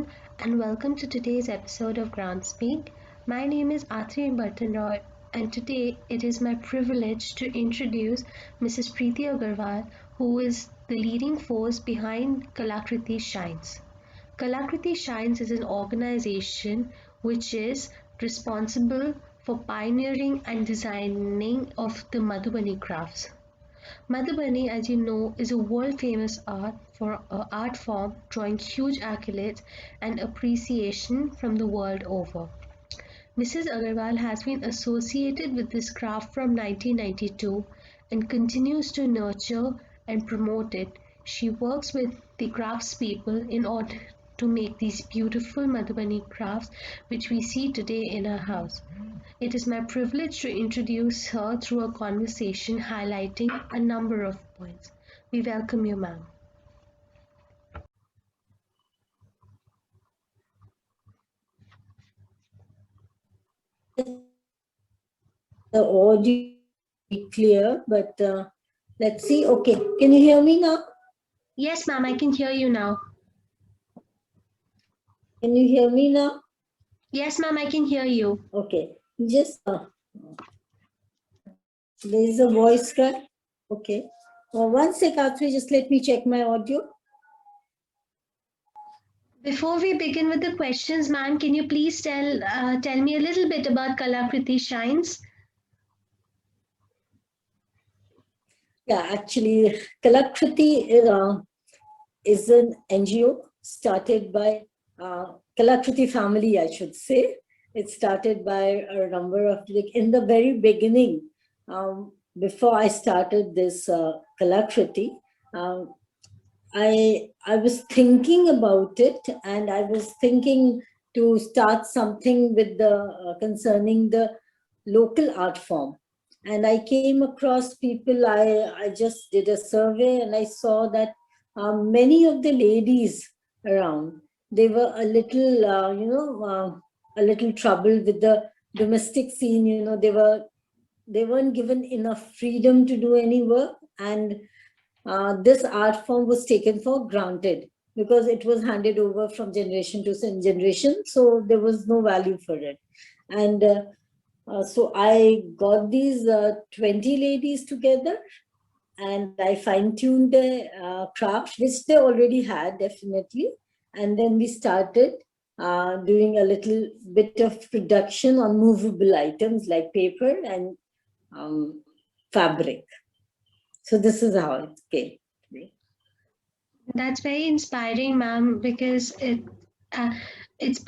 everyone, and welcome to today's episode of Groundspeak. My name is Athri Bartanroy, and today it is my privilege to introduce Mrs. Priti Agrawal, who is the leading force behind Kalakriti Shines. Kalakriti Shines is an organization which is responsible for pioneering and designing of the Madhubani crafts. Madhubani, as you know, is a world-famous art form drawing huge accolades and appreciation from the world over. Mrs. Agarwal has been associated with this craft from 1992 and continues to nurture and promote it. She works with the craftspeople in order to make these beautiful Madhubani crafts which we see today in her house. It is my privilege to introduce her through a conversation highlighting a number of points. We welcome you, ma'am. The audio is clear, but let's see. Okay, can you hear me now? Yes, ma'am, I can hear you now. Can you hear me now? Yes, ma'am, I can hear you. Okay, just there is a voice cut. Okay, 1 sec, Athri, just let me check my audio. Before we begin with the questions, ma'am, can you please tell me a little bit about Kalakriti Shines? Yeah, actually, Kalakriti is an NGO started by Kalakriti family, I should say. It started by a number of, like, in the very beginning, before I started this Kalakriti, I was thinking about it, and I was thinking to start something with the concerning the local art form. And I came across people, I just did a survey, and I saw that many of the ladies around, they were a little, a little troubled with the domestic scene. They weren't given enough freedom to do any work, and this art form was taken for granted because it was handed over from generation to generation, so there was no value for it. And so I got these 20 ladies together, and I fine-tuned the craft, which they already had, definitely. And then we started doing a little bit of production on movable items like paper and fabric. So this is how it came. That's very inspiring, ma'am, because it's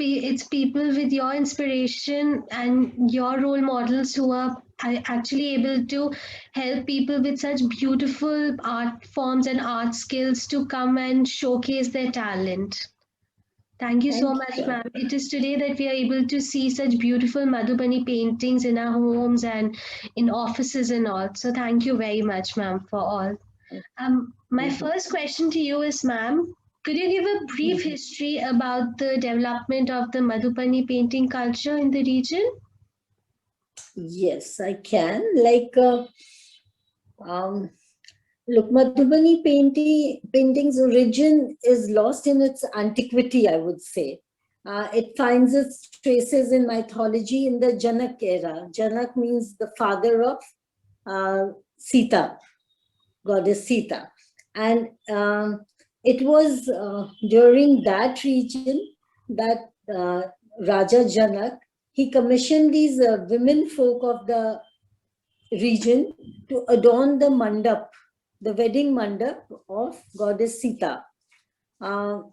people with your inspiration and your role models who are actually able to help people with such beautiful art forms and art skills to come and showcase their talent. Thank you so much, ma'am. It is today that we are able to see such beautiful Madhubani paintings in our homes and in offices and all. So thank you very much, ma'am, for all. My first question to you is, ma'am, could you give a brief history about the development of the Madhubani painting culture in the region? Yes, I can. Look, Madhubani painting's origin is lost in its antiquity, I would say. It finds its traces in mythology in the Janak era. Janak means the father of Sita, goddess Sita. And it was during that region that Raja Janak, he commissioned these women folk of the region to adorn the mandap, the wedding mandap of goddess Sita. It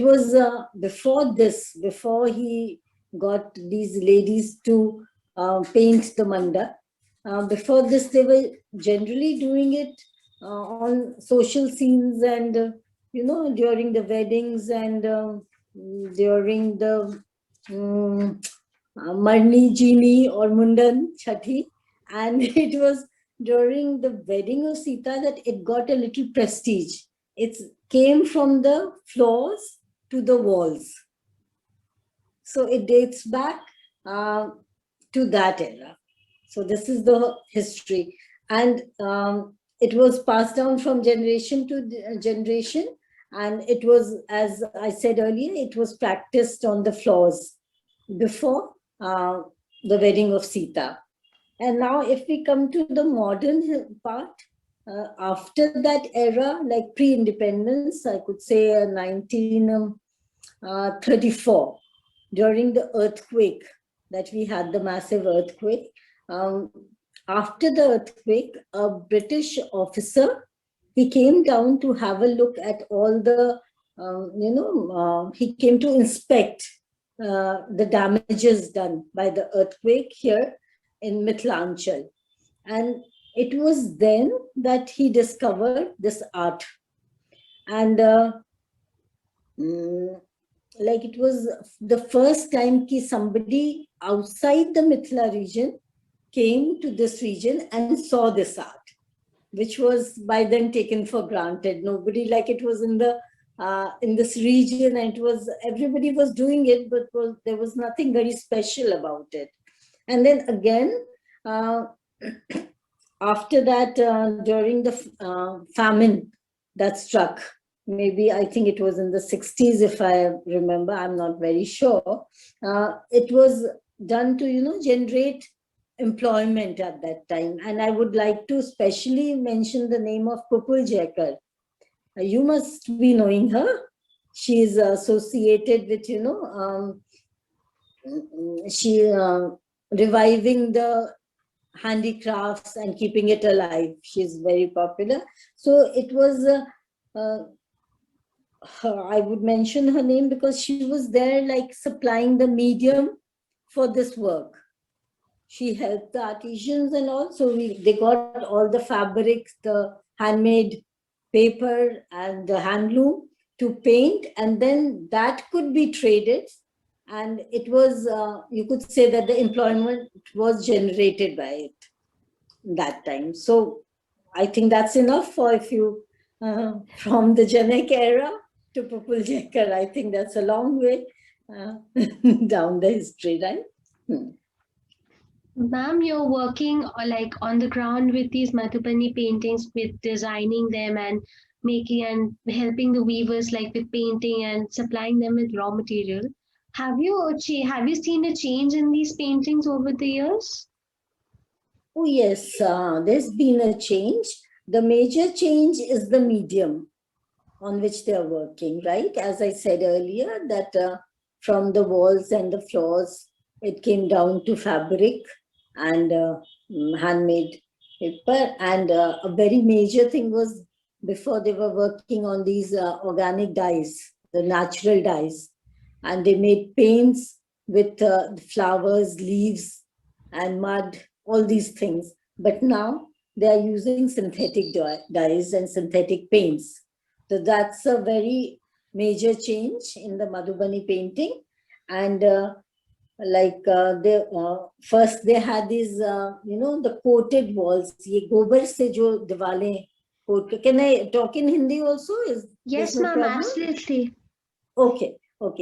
was before he got these ladies to paint the mandap. Before this, they were generally doing it on social scenes and, during the weddings and during the Marni, Jini or Mundan, Chatti. And it was during the wedding of Sita that it got a little prestige. It came from the floors to the walls. So it dates back to that era. So this is the history. And it was passed down from generation to generation. And it was, as I said earlier, it was practiced on the floors before the wedding of Sita. And now if we come to the modern part, after that era, like pre-independence, I could say 1934, during the earthquake that we had, the massive earthquake. Um, After the earthquake, a British officer, he came down to have a look at all the, he came to inspect the damages done by the earthquake here in Mithilanchal. And it was then that he discovered this art. And like it was the first time ki somebody outside the Mithila region came to this region and saw this art, which was by then taken for granted. Nobody, like it was in this region, and it was, everybody was doing it, but there was nothing very special about it. And then again, after that, during the famine that struck, maybe I think it was in the 60s, if I remember, I'm not very sure. It was done to, generate employment at that time. And I would like to specially mention the name of Pupul Jekar. You must be knowing her. She is associated with, she reviving the handicrafts and keeping it alive. She's very popular. So it was, I would mention her name because she was there like supplying the medium for this work. She helped the artisans and all. So they got all the fabrics, the handmade paper and the handloom to paint, and then that could be traded. And it was, you could say that the employment was generated by it that time. So I think that's enough for if you, from the Janak era to Pupul Jekar, I think that's a long way down the history, right? Ma'am, you're working like on the ground with these Madhubani paintings, with designing them and making and helping the weavers like with painting and supplying them with raw material. Have you seen a change in these paintings over the years? Oh yes, there's been a change. The major change is the medium on which they are working, right? As I said earlier, that from the walls and the floors, it came down to fabric and handmade paper. And a very major thing was, before they were working on these organic dyes, the natural dyes, and they made paints with flowers, leaves, and mud, all these things. But now they are using synthetic dyes and synthetic paints. So that's a very major change in the Madhubani painting. And first they had these, the coated walls. Ye gobar se jo diwalein coat. Can I talk in Hindi also? Yes, No ma'am, problem? absolutely. Okay. So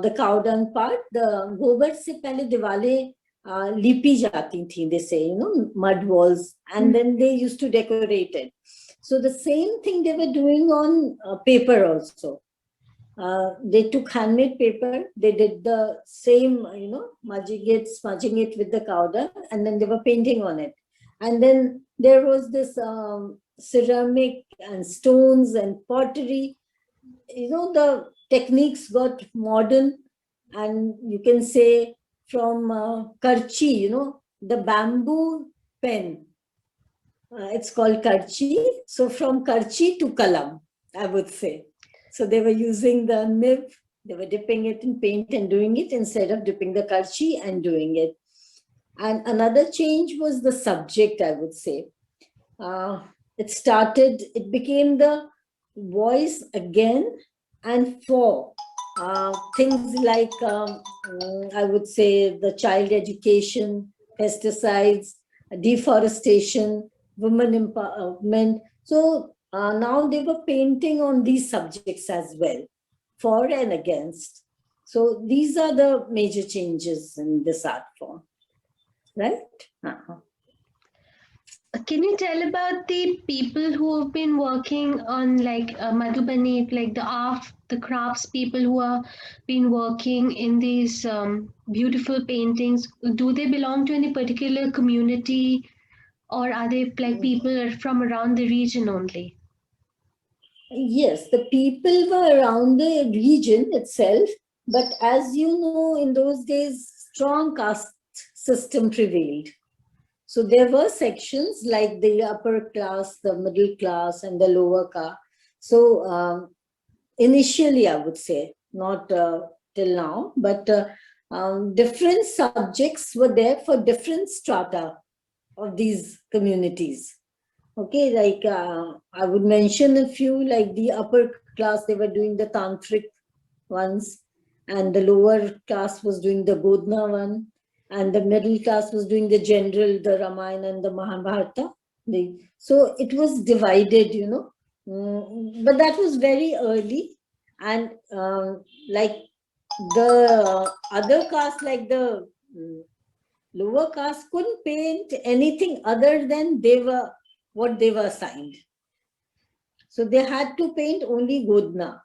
the cow dung part, the gobar se pehle diwalein lipi jati thi, they say, mud walls, and then they used to decorate it. So the same thing they were doing on paper also. They took handmade paper, they did the same, smudging it with the cow dung, and then they were painting on it. And then there was this ceramic and stones and pottery. The techniques got modern, and you can say from karchi, the bamboo pen. It's called karchi. So from karchi to kalam, I would say. So they were using the nib, they were dipping it in paint and doing it instead of dipping the karchi and doing it. And another change was the subject, I would say. It became the voice again and for things like, I would say, the child education, pesticides, deforestation, women empowerment. So now they were painting on these subjects as well, for and against. So these are the major changes in this art form, right? Can you tell about the people who have been working on like Madhubani, like the crafts people who have been working in these beautiful paintings? Do they belong to any particular community, or are they like people from around the region only? Yes, the people were around the region itself, but as you know, in those days, strong caste system prevailed. So there were sections like the upper class, the middle class, and the lower caste. So initially, I would say, not till now, but different subjects were there for different strata of these communities. Okay, like I would mention a few, like the upper class, they were doing the tantric ones, and the lower class was doing the Godna one, and the middle class was doing the general, the Ramayana and the Mahabharata. So it was divided, you know. But that was very early, and like the other caste, like the lower caste, couldn't paint anything other than they were what they were assigned. So they had to paint only Godna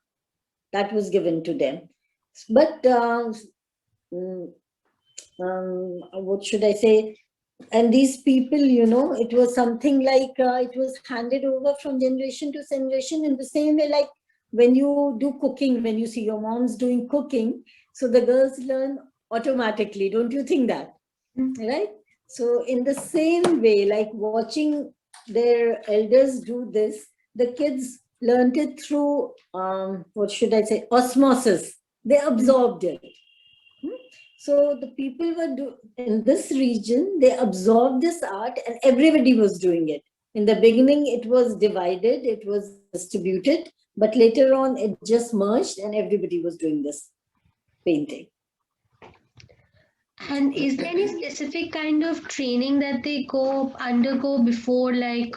that was given to them. But mm, what should I say? And these people, you know, it was something like it was handed over from generation to generation in the same way, like when you do cooking, when you see your mom's doing cooking, so the girls learn automatically. Don't you think that? Right? So in the same way, like watching their elders do this, the kids learned it through, what should I say, osmosis. They absorbed it. So the people in this region, they absorbed this art and everybody was doing it. In the beginning, it was divided, it was distributed, but later on, it just merged and everybody was doing this painting. And is there any specific kind of training that they undergo before like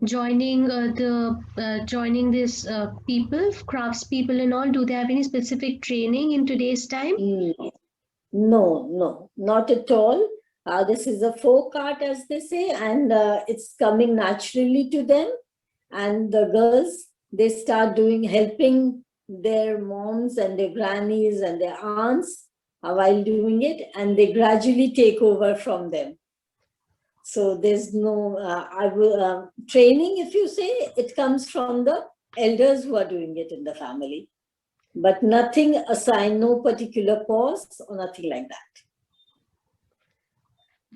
joining this people, crafts people and all? Do they have any specific training in today's time? No, no, not at all. This is a folk art, as they say, and it's coming naturally to them. And the girls, they start helping their moms and their grannies and their aunts while doing it, and they gradually take over from them. So there's no training, if you say, it comes from the elders who are doing it in the family, but nothing assigned, no particular course or nothing like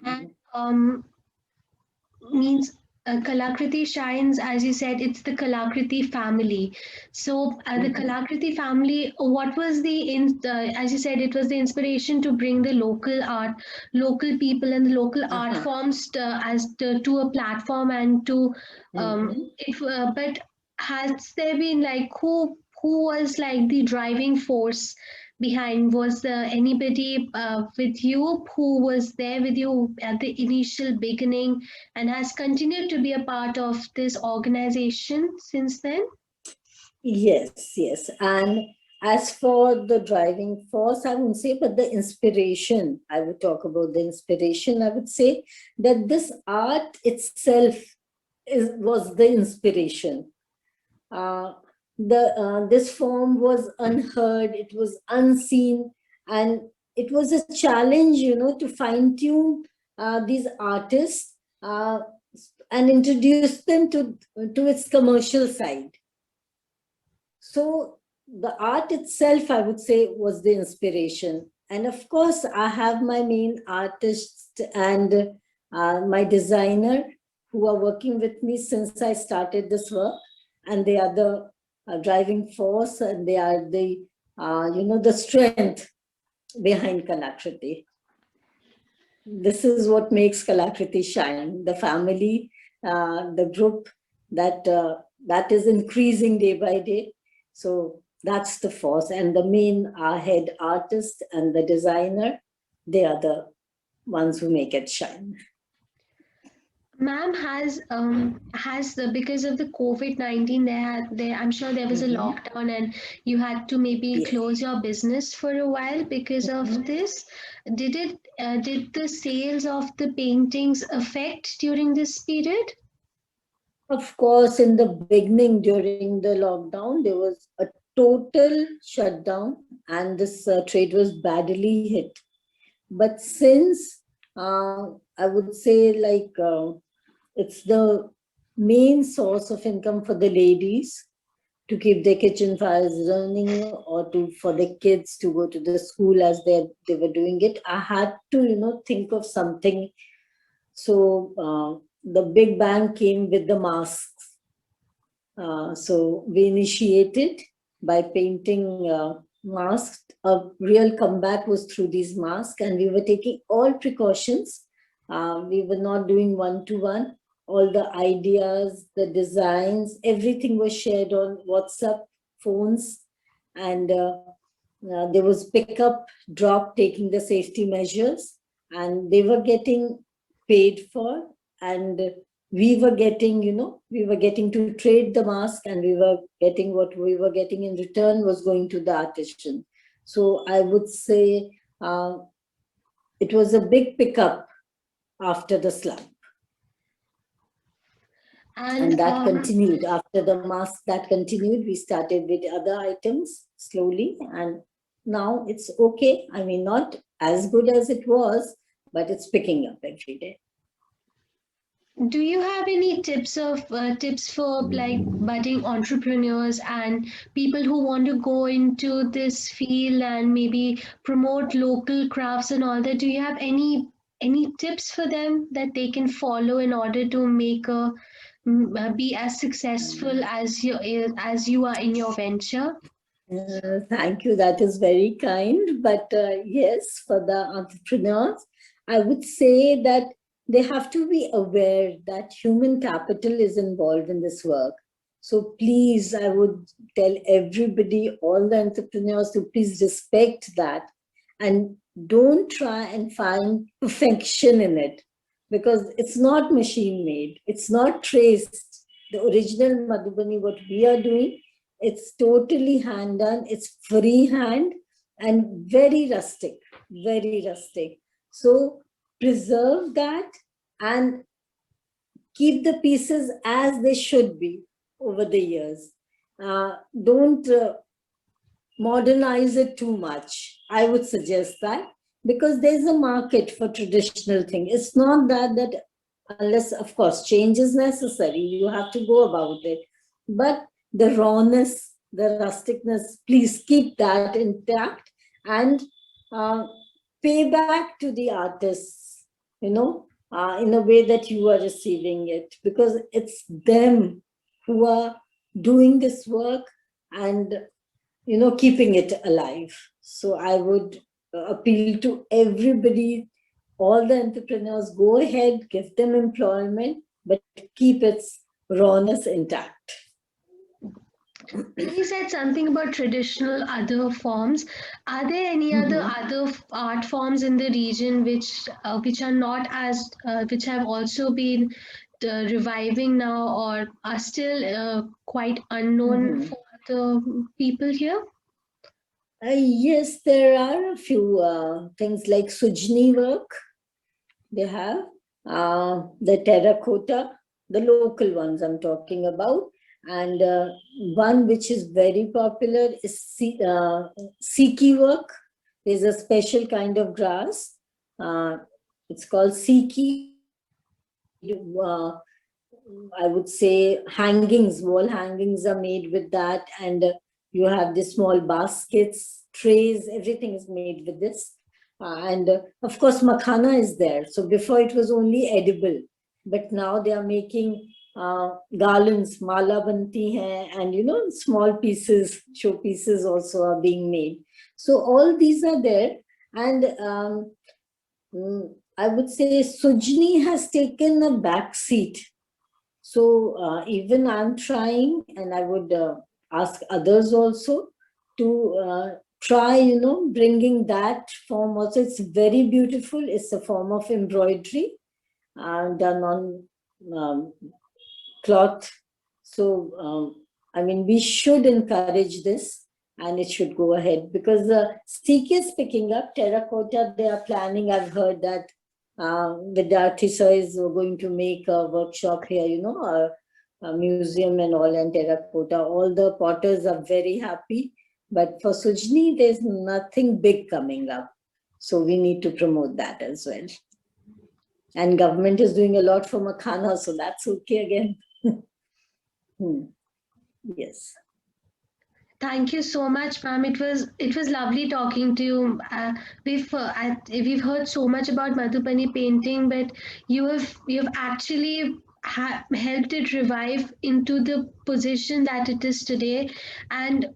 that. And means Kalakriti shines, as you said, it's the Kalakriti family. So, the Kalakriti family, what was as you said, it was the inspiration to bring the local art, local people, and the local art forms to a platform and to but has there been like who was like the driving force behind? Was there anybody with you who was there with you at the initial beginning and has continued to be a part of this organization since then? Yes, yes. And as for the driving force, I wouldn't say, but the inspiration, I would talk about the inspiration. I would say that this art itself was the inspiration. Uh, this form was unheard, it was unseen, and it was a challenge, you know, to fine tune these artists and introduce them to its commercial side. So the art itself, I would say, was the inspiration. And of course, I have my main artist and my designer who are working with me since I started this work. And they are the driving force, and they are the, the strength behind Kalakriti. This is what makes Kalakriti shine. The family, the group that is increasing day by day. So that's the force. And the main head artist and the designer, they are the ones who make it shine. Ma'am, has the because of the COVID-19, I'm sure there was a Mhm. lockdown and you had to maybe Yes. close your business for a while because of Mhm. this. Did the sales of the paintings affect during this period? Of course, in the beginning during the lockdown, there was a total shutdown and this trade was badly hit. But since I would say it's the main source of income for the ladies to keep their kitchen fires running or to for the kids to go to the school as they were doing it, I had to think of something. So the big bang came with the masks. So we initiated by painting masks. A real comeback was through these masks, and we were taking all precautions. We were not doing one-to-one. All the ideas, the designs, everything was shared on WhatsApp phones, and there was pickup, drop, taking the safety measures, and they were getting paid for, and we were getting to trade the mask, and we were getting what we were getting in return was going to the artisan. So I would say it was a big pickup after the slump. And And that continued after the mask. That continued, we started with other items slowly, and now it's okay. I mean, not as good as it was, but it's picking up every day. do you have any tips for like budding entrepreneurs and people who want to go into this field and maybe promote local crafts and all that? Do you have any tips for them that they can follow in order to be as successful as you are in your venture? Thank you. That is very kind. But yes, for the entrepreneurs, I would say that they have to be aware that human capital is involved in this work. So please, I would tell everybody, all the entrepreneurs, to please respect that and don't try and find perfection in it, because it's not machine made, it's not traced. The original Madhubani, what we are doing, it's totally hand done, it's freehand and very rustic, very rustic. So preserve that and keep the pieces as they should be over the years. Don't modernize it too much. I would suggest that, because there's a market for traditional thing. It's not that unless, of course, change is necessary, you have to go about it. But the rawness, the rusticness, please keep that intact and uh, pay back to the artists, in a way that you are receiving it, because it's them who are doing this work and keeping it alive. So I would appeal to everybody, all the entrepreneurs, go ahead, give them employment, but keep its rawness intact. You said something about traditional other forms. Are there any Mhm. other art forms in the region which are not as which have also been reviving now or are still quite unknown Mhm. for the people here? Yes, there are a few things like Sujni work. They have the terracotta, the local ones I'm talking about. And one which is very popular is Siki work. There's a special kind of grass. Uh, it's called Siki. I would say hangings, wall hangings are made with that. And you have the small baskets, trays, everything is made with this. And of course, makhana is there. So before it was only edible, but now they are making garlands, mala banti hai, and small pieces, show pieces also are being made. So all these are there. And I would say Sujni has taken a back seat. So even I'm trying, and I would ask others also to try, bringing that form also. It's very beautiful. It's a form of embroidery done on cloth. So, I mean, we should encourage this and it should go ahead because the steak is picking up. Terracotta, they are planning. I've heard that Vidyarthi sir is going to make a workshop here, a museum and all, and terracotta. All the potters are very happy. But for Sujni, there's nothing big coming up. So we need to promote that as well. And government is doing a lot for Makhana, so that's okay again. Yes. Thank you so much, ma'am. It was lovely talking to you. We've heard so much about Madhubani painting, but you have actually helped it revive into the position that it is today. And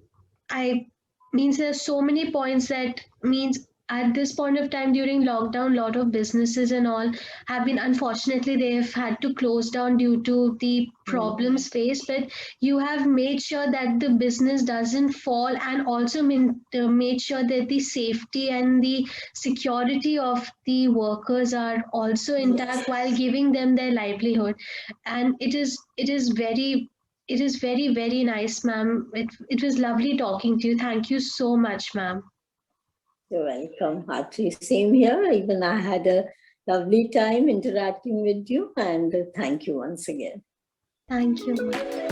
I means there's so many points that means at this point of time during lockdown, lot of businesses and all have been, unfortunately they have had to close down due to the problems faced. But you have made sure that the business doesn't fall, and also made sure that the safety and the security of the workers are also intact while giving them their livelihood. And it is very nice, ma'am. It was lovely talking to you. Thank you so much, ma'am. You're welcome, Harthi. Same here. Even I had a lovely time interacting with you, and thank you once again. Thank you, ma'am.